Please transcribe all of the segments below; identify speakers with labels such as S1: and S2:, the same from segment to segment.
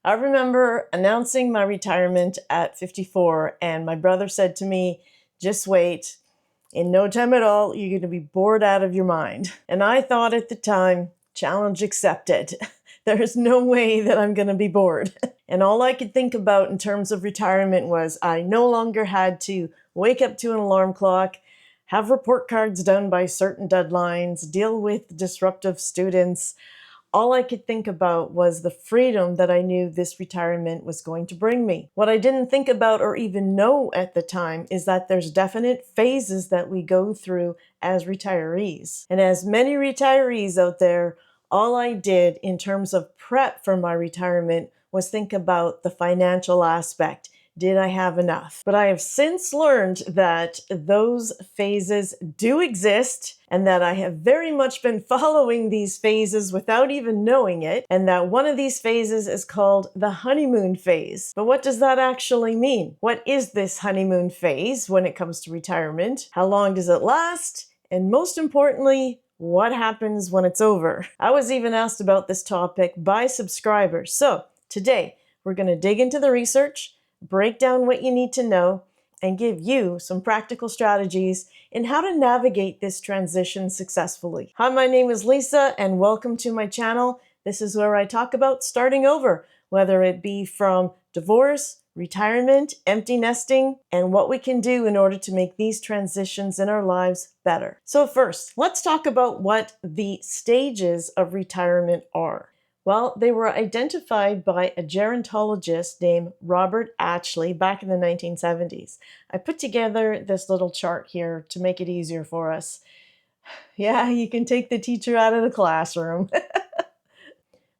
S1: I remember announcing my retirement at 54, and my brother said to me, just wait. In no time at all, you're going to be bored out of your mind. And I thought at the time, challenge accepted. There's no way that I'm going to be bored. And all I could think about in terms of retirement was I no longer had to wake up to an alarm clock, have report cards done by certain deadlines, deal with disruptive students. All I could think about was the freedom that I knew this retirement was going to bring me. What I didn't think about or even know at the time is that there's definite phases that we go through as retirees. And as many retirees out there, all I did in terms of prep for my retirement was think about the financial aspect. Did I have enough? But I have since learned that those phases do exist and that I have very much been following these phases without even knowing it, and that one of these phases is called the honeymoon phase. But what does that actually mean? What is this honeymoon phase when it comes to retirement? How long does it last? And most importantly, what happens when it's over? I was even asked about this topic by subscribers. So today, we're going to dig into the research, break down what you need to know, and give you some practical strategies in how to navigate this transition successfully. Hi, my name is Lisa, and welcome to my channel. This is where I talk about starting over, whether it be from divorce, retirement, empty nesting, and what we can do in order to make these transitions in our lives better. So first, let's talk about what the stages of retirement are. Well, they were identified by a gerontologist named Robert Ashley back in the 1970s. I put together this little chart here to make it easier for us. Yeah, you can take the teacher out of the classroom.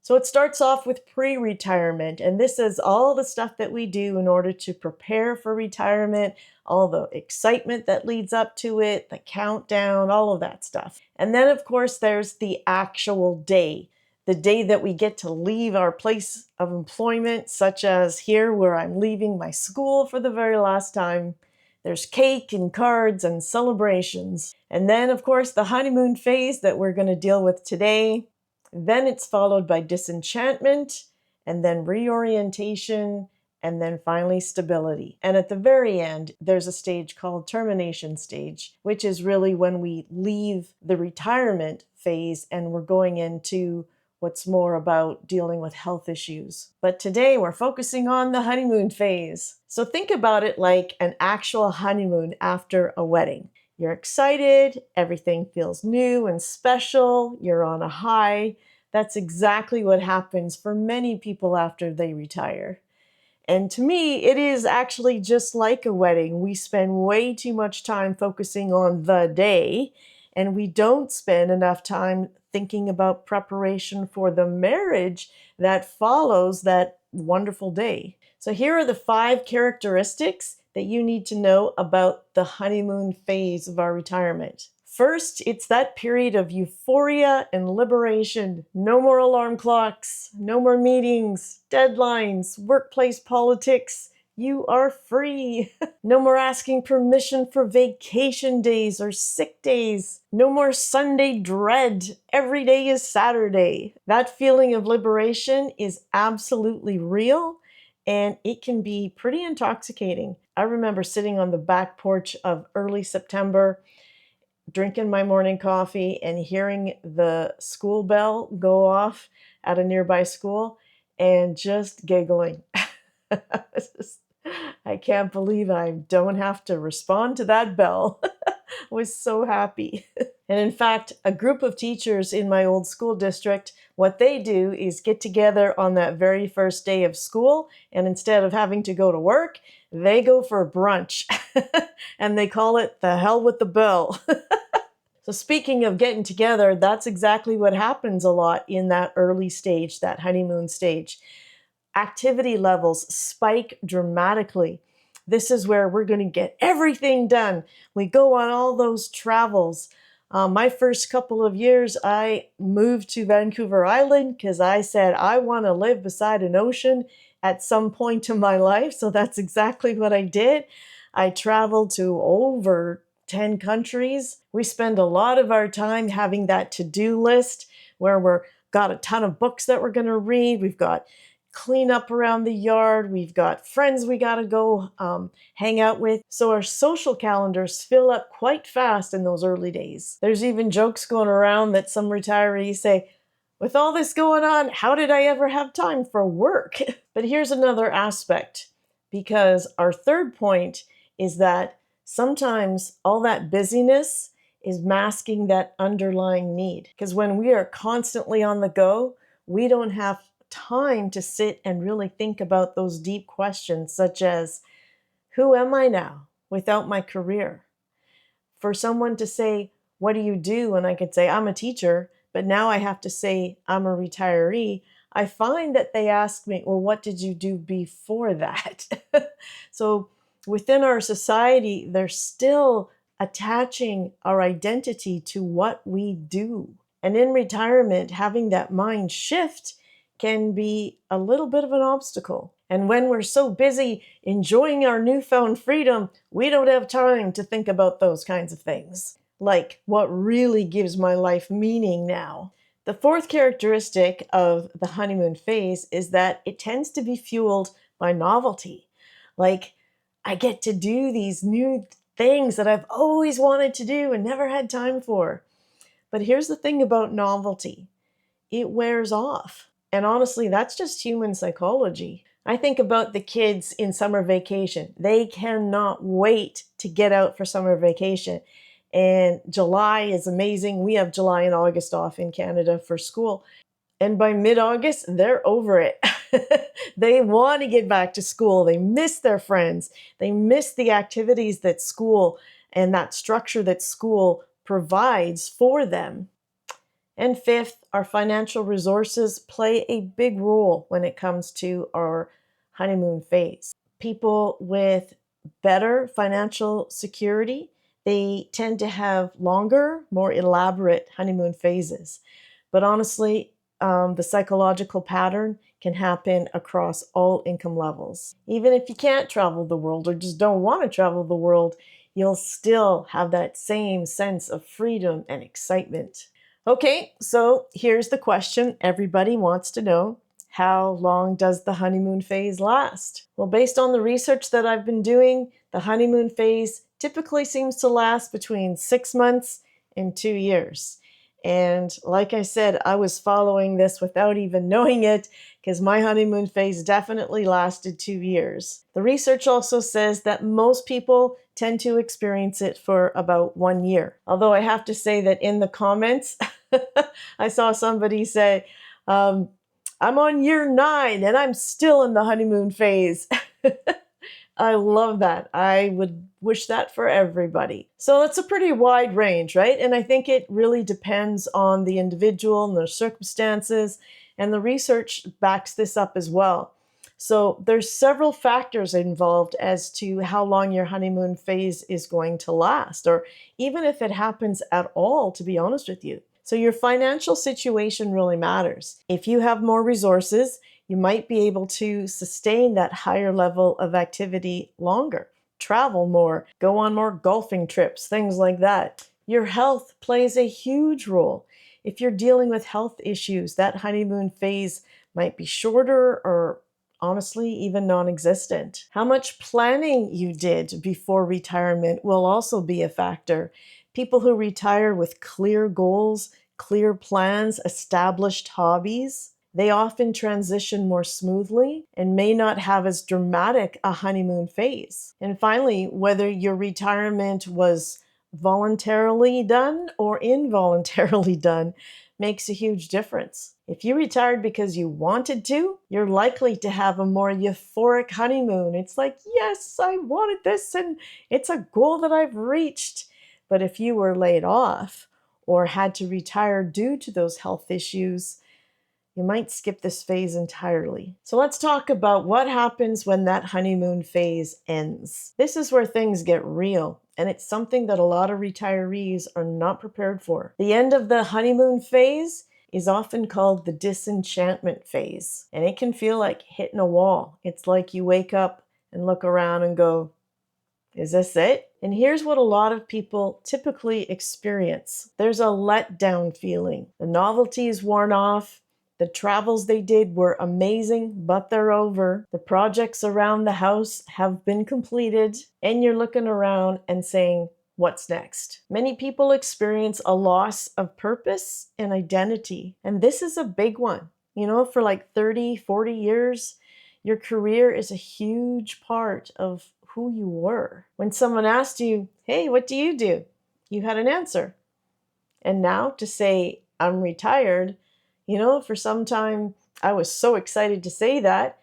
S1: So it starts off with pre-retirement, and this is all the stuff that we do in order to prepare for retirement, all the excitement that leads up to it, the countdown, all of that stuff. And then, of course, there's the actual day. The day that we get to leave our place of employment, such as here where I'm leaving my school for the very last time. There's cake and cards and celebrations. And then, of course, the honeymoon phase that we're going to deal with today. Then it's followed by disenchantment, and then reorientation, and then finally stability. And at the very end, there's a stage called termination stage, which is really when we leave the retirement phase and we're going into what's more about dealing with health issues. But today we're focusing on the honeymoon phase. So think about it like an actual honeymoon after a wedding. You're excited, everything feels new and special, you're on a high. That's exactly what happens for many people after they retire. And to me, it is actually just like a wedding. We spend way too much time focusing on the day, and we don't spend enough time thinking about preparation for the marriage that follows that wonderful day. So here are the 5 characteristics that you need to know about the honeymoon phase of our retirement. First, it's that period of euphoria and liberation. No more alarm clocks, no more meetings, deadlines, workplace politics. You are free. No more asking permission for vacation days or sick days. No more Sunday dread. Every day is Saturday. That feeling of liberation is absolutely real, and it can be pretty intoxicating. I remember sitting on the back porch of early September, drinking my morning coffee and hearing the school bell go off at a nearby school and just giggling. I can't believe I don't have to respond to that bell. I was so happy. And in fact, a group of teachers in my old school district, what they do is get together on that very first day of school, and instead of having to go to work, they go for brunch. And they call it the hell with the bell. So speaking of getting together, that's exactly what happens a lot in that early stage, that honeymoon stage. Activity levels spike dramatically. This is where we're going to get everything done. We go on all those travels. My first couple of years, I moved to Vancouver Island because I said I want to live beside an ocean at some point in my life. So that's exactly what I did. I traveled to over 10 countries. We spend a lot of our time having that to-do list where we're got a ton of books that we're going to read. We've got clean up around the yard. We've got friends we got to go hang out with. So our social calendars fill up quite fast in those early days. There's even jokes going around that some retirees say, with all this going on, how did I ever have time for work? But here's another aspect, because our third point is that sometimes all that busyness is masking that underlying need. Because when we are constantly on the go, we don't have time to sit and really think about those deep questions, such as, who am I now without my career? For someone to say, what do you do? And I could say, I'm a teacher, but now I have to say, I'm a retiree. I find that they ask me, well, what did you do before that? So within our society, they're still attaching our identity to what we do. And in retirement, having that mind shift can be a little bit of an obstacle. And when we're so busy enjoying our newfound freedom, we don't have time to think about those kinds of things. Like, what really gives my life meaning now? The fourth characteristic of the honeymoon phase is that it tends to be fueled by novelty. Like, I get to do these new things that I've always wanted to do and never had time for. But here's the thing about novelty. It wears off. And honestly, that's just human psychology. I think about the kids in summer vacation. They cannot wait to get out for summer vacation. And July is amazing. We have July and August off in Canada for school. And by mid-August, they're over it. They want to get back to school. They miss their friends. They miss the activities that school and that structure that school provides for them. And fifth, our financial resources play a big role when it comes to our honeymoon phase. People with better financial security, they tend to have longer, more elaborate honeymoon phases. But honestly, the psychological pattern can happen across all income levels. Even if you can't travel the world or just don't want to travel the world, you'll still have that same sense of freedom and excitement. Okay, so here's the question everybody wants to know. How long does the honeymoon phase last? Well, based on the research that I've been doing, the honeymoon phase typically seems to last between 6 months and 2 years. And like I said, I was following this without even knowing it because my honeymoon phase definitely lasted 2 years. The research also says that most people tend to experience it for about 1 year. Although I have to say that in the comments, I saw somebody say, I'm on year 9 and I'm still in the honeymoon phase. I love that. I would wish that for everybody. So that's a pretty wide range, right? And I think it really depends on the individual and their circumstances, and the research backs this up as well. So there's several factors involved as to how long your honeymoon phase is going to last, or even if it happens at all, to be honest with you. So your financial situation really matters. If you have more resources, you might be able to sustain that higher level of activity longer, travel more, go on more golfing trips, things like that. Your health plays a huge role. If you're dealing with health issues, that honeymoon phase might be shorter or honestly even non-existent. How much planning you did before retirement will also be a factor. People who retire with clear goals, clear plans, established hobbies, they often transition more smoothly and may not have as dramatic a honeymoon phase. And finally, whether your retirement was voluntarily done or involuntarily done makes a huge difference. If you retired because you wanted to, you're likely to have a more euphoric honeymoon. It's like, yes, I wanted this and it's a goal that I've reached. But if you were laid off or had to retire due to those health issues, you might skip this phase entirely. So let's talk about what happens when that honeymoon phase ends. This is where things get real, and it's something that a lot of retirees are not prepared for. The end of the honeymoon phase is often called the disenchantment phase, and it can feel like hitting a wall. It's like you wake up and look around and go, is this it? And here's what a lot of people typically experience. There's a letdown feeling. The novelty is worn off. The travels they did were amazing, but they're over. The projects around the house have been completed, and you're looking around and saying, what's next? Many people experience a loss of purpose and identity, and this is a big one. You know, for like 30, 40 years, your career is a huge part of who you were. When someone asked you, hey, what do? You had an answer. And now to say, I'm retired, you know, for some time I was so excited to say that,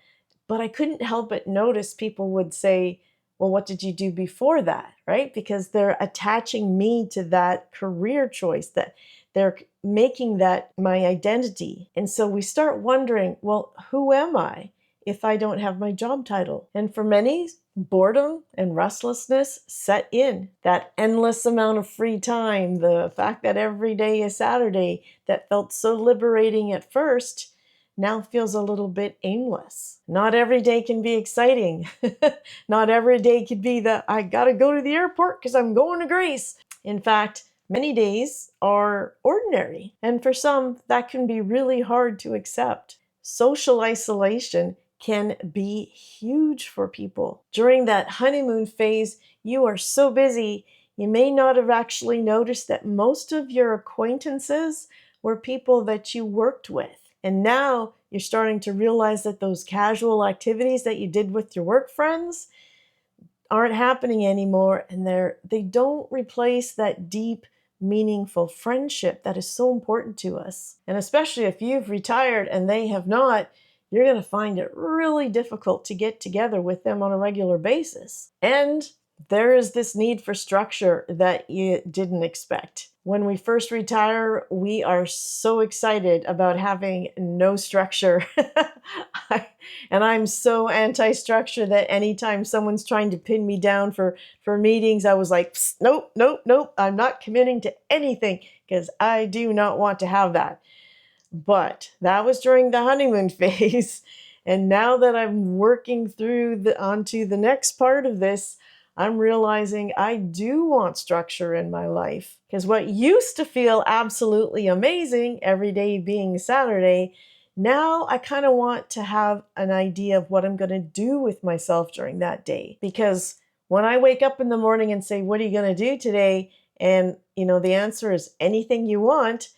S1: but I couldn't help but notice people would say, well, what did you do before that, right? Because they're attaching me to that career choice, that they're making that my identity. And so we start wondering, well, who am I if I don't have my job title? And for many, boredom and restlessness set in. That endless amount of free time, the fact that every day is Saturday, that felt so liberating at first, now feels a little bit aimless. Not every day can be exciting. Not every day could be the, I gotta go to the airport because I'm going to Greece. In fact, many days are ordinary. And for some, that can be really hard to accept. Social isolation can be huge for people. During that honeymoon phase, you are so busy, you may not have actually noticed that most of your acquaintances were people that you worked with. And now you're starting to realize that those casual activities that you did with your work friends aren't happening anymore, and they don't replace that deep, meaningful friendship that is so important to us. And especially if you've retired and they have not, you're going to find it really difficult to get together with them on a regular basis. And there is this need for structure that you didn't expect. When we first retire, we are so excited about having no structure. And I'm so anti-structure that anytime someone's trying to pin me down for meetings, I was like, nope, nope, nope, I'm not committing to anything because I do not want to have that. But that was during the honeymoon phase. And now that I'm working through onto the next part of this, I'm realizing I do want structure in my life. Because what used to feel absolutely amazing, every day being Saturday, now I kind of want to have an idea of what I'm going to do with myself during that day. Because when I wake up in the morning and say, what are you going to do today? And, you know, the answer is anything you want.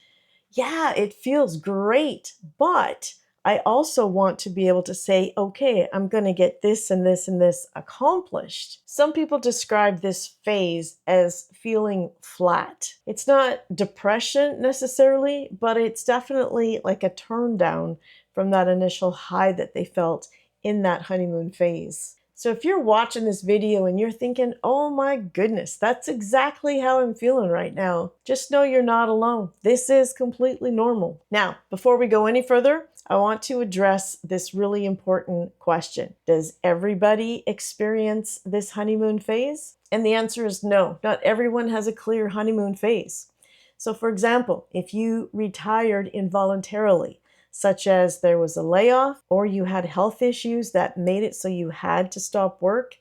S1: Yeah, it feels great, but I also want to be able to say, okay, I'm going to get this and this and this accomplished. Some people describe this phase as feeling flat. It's not depression necessarily, but it's definitely like a turn down from that initial high that they felt in that honeymoon phase. So if you're watching this video and you're thinking, oh my goodness, that's exactly how I'm feeling right now, just know you're not alone. This is completely normal. Now, before we go any further, I want to address this really important question. Does everybody experience this honeymoon phase? And the answer is no. Not everyone has a clear honeymoon phase. So for example, if you retired involuntarily, such as there was a layoff or you had health issues that made it so you had to stop work,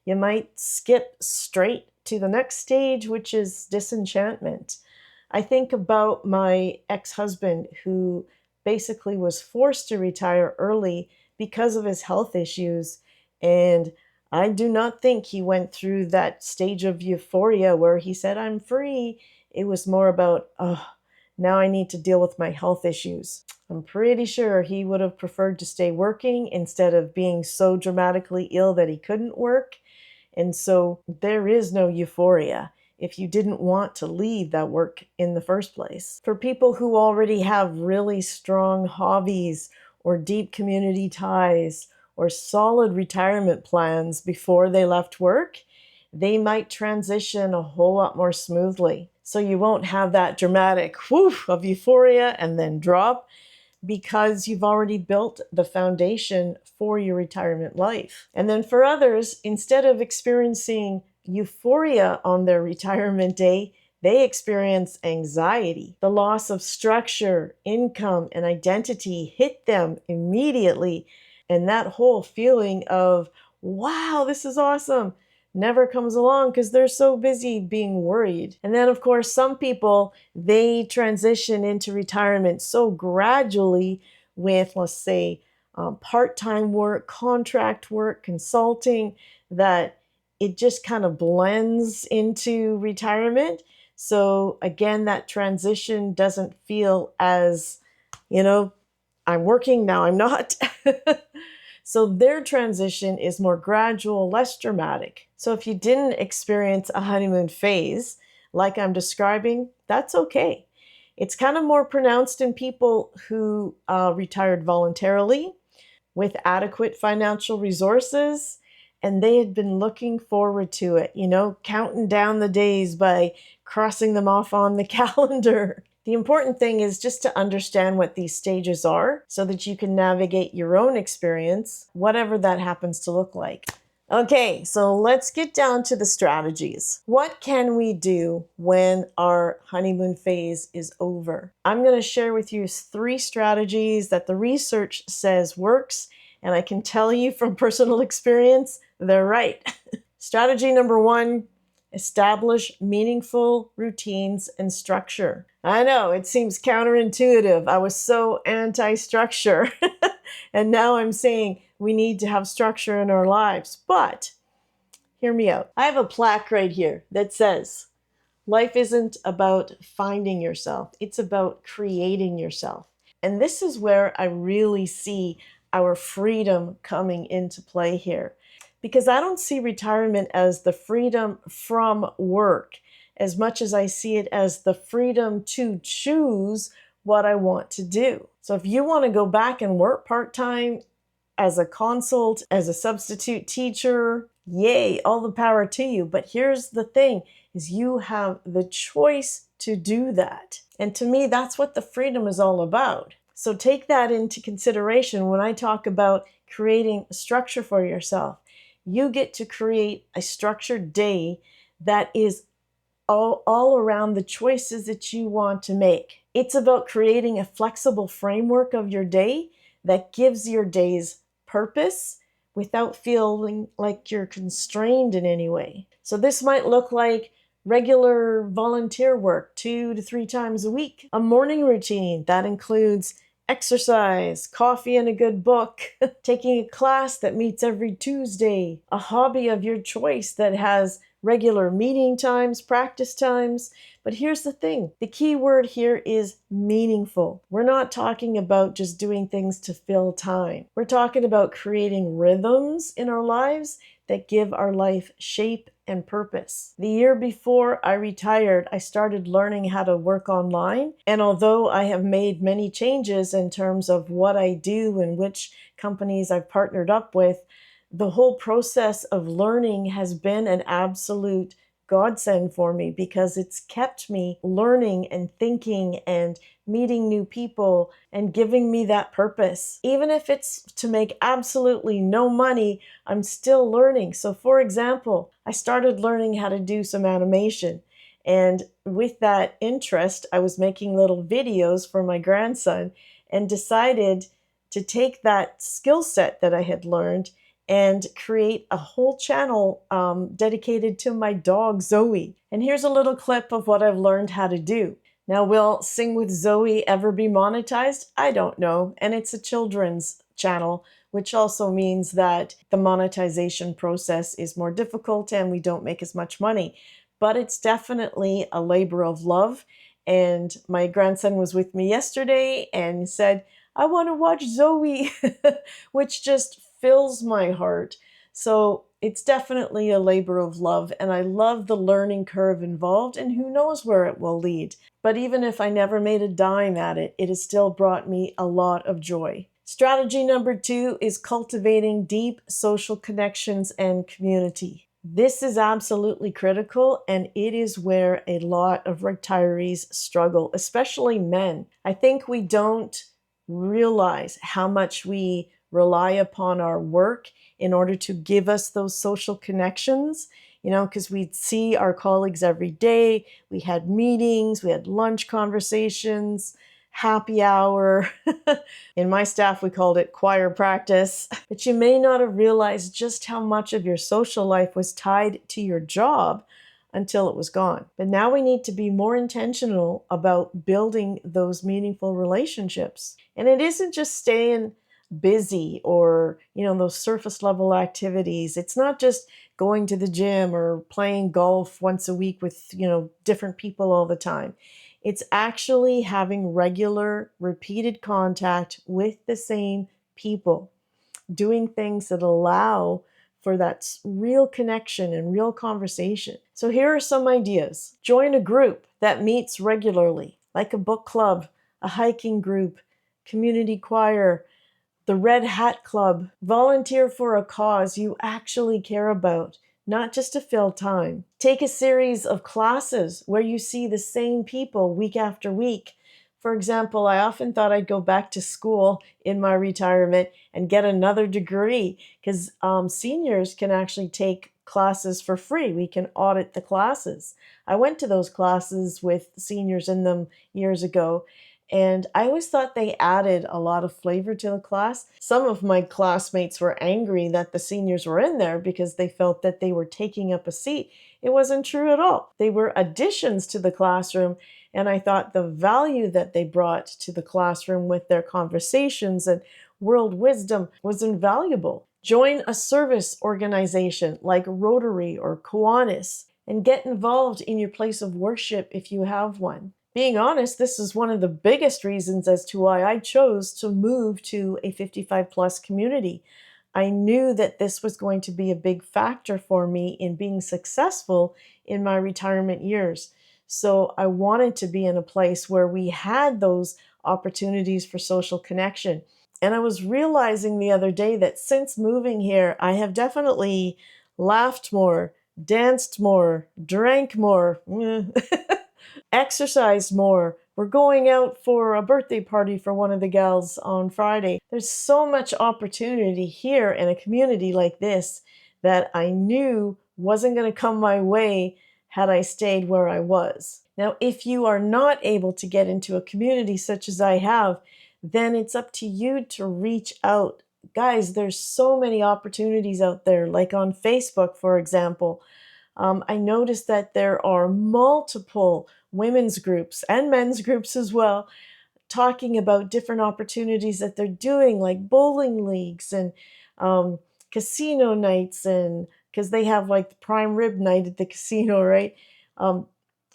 S1: you might skip straight to the next stage, which is disenchantment. I think about my ex-husband who basically was forced to retire early because of his health issues. And I do not think he went through that stage of euphoria where he said, I'm free. It was more about, oh, now I need to deal with my health issues. I'm pretty sure he would have preferred to stay working instead of being so dramatically ill that he couldn't work. And so there is no euphoria if you didn't want to leave that work in the first place. For people who already have really strong hobbies or deep community ties or solid retirement plans before they left work, they might transition a whole lot more smoothly. So you won't have that dramatic whoosh of euphoria and then drop, because you've already built the foundation for your retirement life. And then for others, instead of experiencing euphoria on their retirement day, they experience anxiety. The loss of structure, income, and identity hit them immediately. And that whole feeling of, wow, this is awesome, never comes along because they're so busy being worried. And then, of course, some people, they transition into retirement so gradually with, let's say, part-time work, contract work, consulting, that it just kind of blends into retirement. So again, that transition doesn't feel as, I'm working, now I'm not. So their transition is more gradual, less dramatic. So if you didn't experience a honeymoon phase like I'm describing, that's okay. It's kind of more pronounced in people who retired voluntarily with adequate financial resources, and they had been looking forward to it, counting down the days by crossing them off on the calendar. The important thing is just to understand what these stages are so that you can navigate your own experience, whatever that happens to look like. Okay, so let's get down to the strategies. What can we do when our honeymoon phase is over? I'm going to share with you 3 strategies that the research says works, and I can tell you from personal experience, they're right. Strategy number 1, establish meaningful routines and structure. I know, it seems counterintuitive. I was so anti-structure. And now I'm saying we need to have structure in our lives. But hear me out. I have a plaque right here that says, life isn't about finding yourself. It's about creating yourself. And this is where I really see our freedom coming into play here. Because I don't see retirement as the freedom from work as much as I see it as the freedom to choose what I want to do. So if you want to go back and work part-time as a consult, as a substitute teacher, yay, all the power to you. But here's the thing, is you have the choice to do that. And to me, that's what the freedom is all about. So take that into consideration when I talk about creating a structure for yourself. You get to create a structured day that is all around the choices that you want to make. It's about creating a flexible framework of your day that gives your days purpose without feeling like you're constrained in any way. So this might look like regular volunteer work 2 to 3 times a week, a morning routine that includes exercise, coffee and a good book, taking a class that meets every Tuesday, a hobby of your choice that has regular meeting times, practice times. But here's the thing, the key word here is meaningful. We're not talking about just doing things to fill time. We're talking about creating rhythms in our lives that give our life shape and purpose. The year before I retired, I started learning how to work online. And although I have made many changes in terms of what I do and which companies I've partnered up with, the whole process of learning has been an absolute godsend for me because it's kept me learning and thinking and meeting new people and giving me that purpose. Even if it's to make absolutely no money, I'm still learning. So for example, I started learning how to do some animation. And with that interest, I was making little videos for my grandson and decided to take that skill set that I had learned and create a whole channel dedicated to my dog, Zoe. And here's a little clip of what I've learned how to do. Now, will Sing with Zoe ever be monetized? I don't know. And it's a children's channel, which also means that the monetization process is more difficult and we don't make as much money. But it's definitely a labor of love. And my grandson was with me yesterday and said, I want to watch Zoe, which just fills my heart. So it's definitely a labor of love, and I love the learning curve involved, and who knows where it will lead. But even if I never made a dime at it, it has still brought me a lot of joy. Strategy number 2 is cultivating deep social connections and community. This is absolutely critical, and it is where a lot of retirees struggle, especially men. I think we don't realize how much we rely upon our work in order to give us those social connections, because we'd see our colleagues every day. We had meetings, we had lunch conversations, happy hour. In my staff, we called it choir practice. But you may not have realized just how much of your social life was tied to your job until it was gone. But now we need to be more intentional about building those meaningful relationships. And it isn't just staying busy or, those surface level activities. It's not just going to the gym or playing golf once a week with, different people all the time. It's actually having regular, repeated contact with the same people, doing things that allow for that real connection and real conversation. So here are some ideas. Join a group that meets regularly, like a book club, a hiking group, community choir, the Red Hat Club. Volunteer for a cause you actually care about, not just to fill time. Take a series of classes where you see the same people week after week. For example, I often thought I'd go back to school in my retirement and get another degree because seniors can actually take classes for free. We can audit the classes. I went to those classes with seniors in them years ago, and I always thought they added a lot of flavor to the class. Some of my classmates were angry that the seniors were in there because they felt that they were taking up a seat. It wasn't true at all. They were additions to the classroom, and I thought the value that they brought to the classroom with their conversations and world wisdom was invaluable. Join a service organization like Rotary or Kiwanis and get involved in your place of worship if you have one. Being honest, this is one of the biggest reasons as to why I chose to move to a 55 plus community. I knew that this was going to be a big factor for me in being successful in my retirement years. So I wanted to be in a place where we had those opportunities for social connection. And I was realizing the other day that since moving here, I have definitely laughed more, danced more, drank more, exercised more. We're going out for a birthday party for one of the gals on Friday. There's so much opportunity here in a community like this that I knew wasn't going to come my way had I stayed where I was. Now, if you are not able to get into a community such as I have, then it's up to you to reach out. Guys, there's so many opportunities out there, like on Facebook, for example. I noticed that there are multiple women's groups and men's groups as well talking about different opportunities that they're doing, like bowling leagues and casino nights, and because they have like the prime rib night at the casino, right?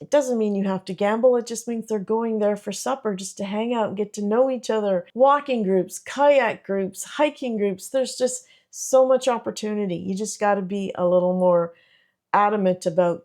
S1: It doesn't mean you have to gamble. It just means they're going there for supper just to hang out and get to know each other. Walking groups, kayak groups, hiking groups. There's just so much opportunity. You just got to be a little more adamant about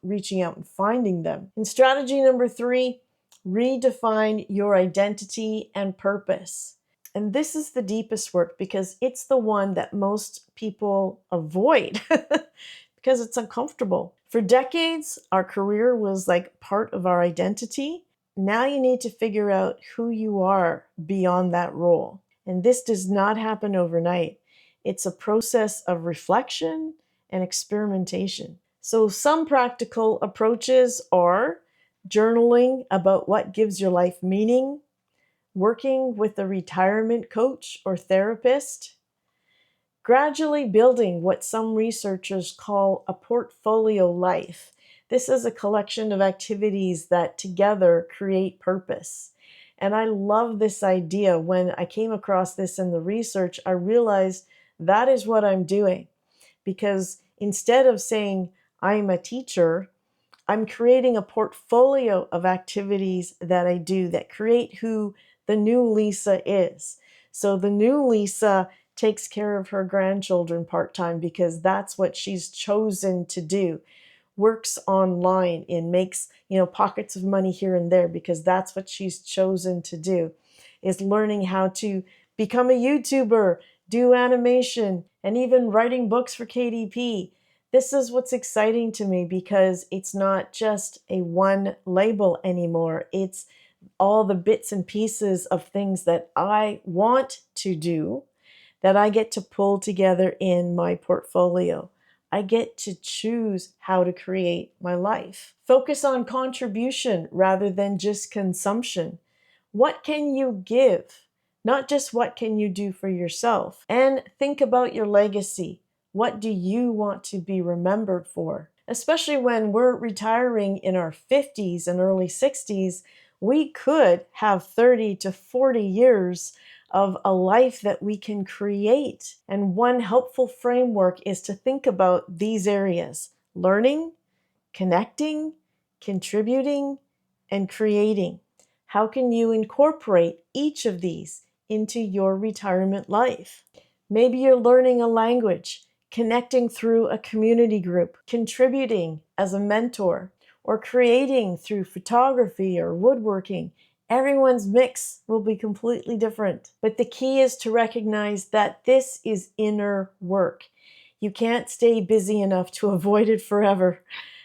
S1: reaching out and finding them. And strategy number 3, redefine your identity and purpose. And this is the deepest work because it's the one that most people avoid because it's uncomfortable. For decades, our career was like part of our identity. Now you need to figure out who you are beyond that role. And this does not happen overnight. It's a process of reflection and experimentation. So some practical approaches are journaling about what gives your life meaning, working with a retirement coach or therapist, gradually building what some researchers call a portfolio life. This is a collection of activities that together create purpose. And I love this idea. When I came across this in the research, I realized that is what I'm doing. Because instead of saying, I'm a teacher, I'm creating a portfolio of activities that I do that create who the new Lisa is. So the new Lisa takes care of her grandchildren part-time because that's what she's chosen to do. Works online and makes, pockets of money here and there because that's what she's chosen to do. Is learning how to become a YouTuber, do animation, and even writing books for KDP. This is what's exciting to me because it's not just a one label anymore. It's all the bits and pieces of things that I want to do that I get to pull together in my portfolio. I get to choose how to create my life. Focus on contribution rather than just consumption. What can you give? Not just what can you do for yourself. And think about your legacy. What do you want to be remembered for? Especially when we're retiring in our 50s and early 60s, we could have 30 to 40 years of a life that we can create. And one helpful framework is to think about these areas: learning, connecting, contributing, and creating. How can you incorporate each of these into your retirement life? Maybe you're learning a language, connecting through a community group, contributing as a mentor, or creating through photography or woodworking. Everyone's mix will be completely different. But the key is to recognize that this is inner work. You can't stay busy enough to avoid it forever.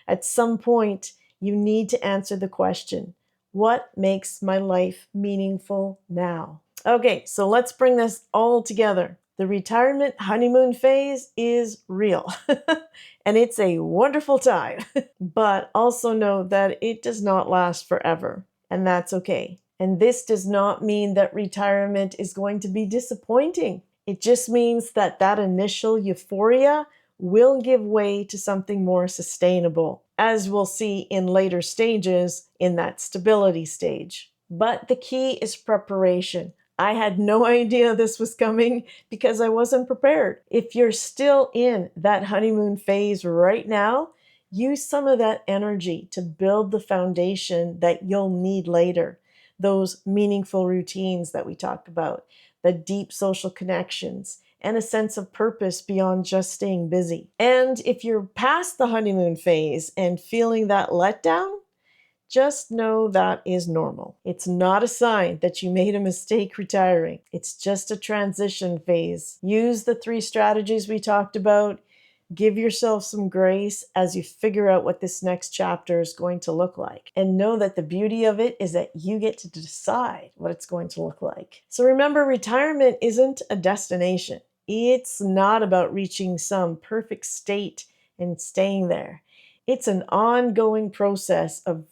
S1: At some point, you need to answer the question, what makes my life meaningful now? Okay, so let's bring this all together. The retirement honeymoon phase is real, and it's a wonderful time. But also know that it does not last forever, and that's okay. And this does not mean that retirement is going to be disappointing. It just means that that initial euphoria will give way to something more sustainable, as we'll see in later stages in that stability stage. But the key is preparation. I had no idea this was coming because I wasn't prepared. If you're still in that honeymoon phase right now, use some of that energy to build the foundation that you'll need later. Those meaningful routines that we talked about, the deep social connections, and a sense of purpose beyond just staying busy. And if you're past the honeymoon phase and feeling that letdown, just know that is normal. It's not a sign that you made a mistake retiring. It's just a transition phase. Use the 3 strategies we talked about. Give yourself some grace as you figure out what this next chapter is going to look like. And know that the beauty of it is that you get to decide what it's going to look like. So remember, retirement isn't a destination. It's not about reaching some perfect state and staying there. It's an ongoing process of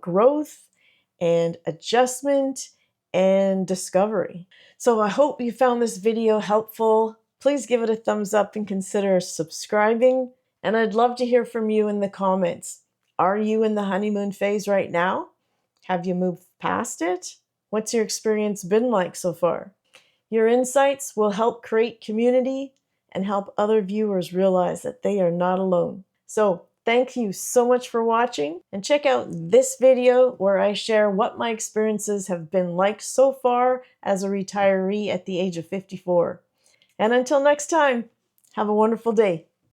S1: growth and adjustment and discovery. So I hope you found this video helpful. Please give it a thumbs up and consider subscribing. And I'd love to hear from you in the comments. Are you in the honeymoon phase right now? Have you moved past it? What's your experience been like so far? Your insights will help create community and help other viewers realize that they are not alone. So thank you so much for watching, and check out this video where I share what my experiences have been like so far as a retiree at the age of 54. And until next time, have a wonderful day.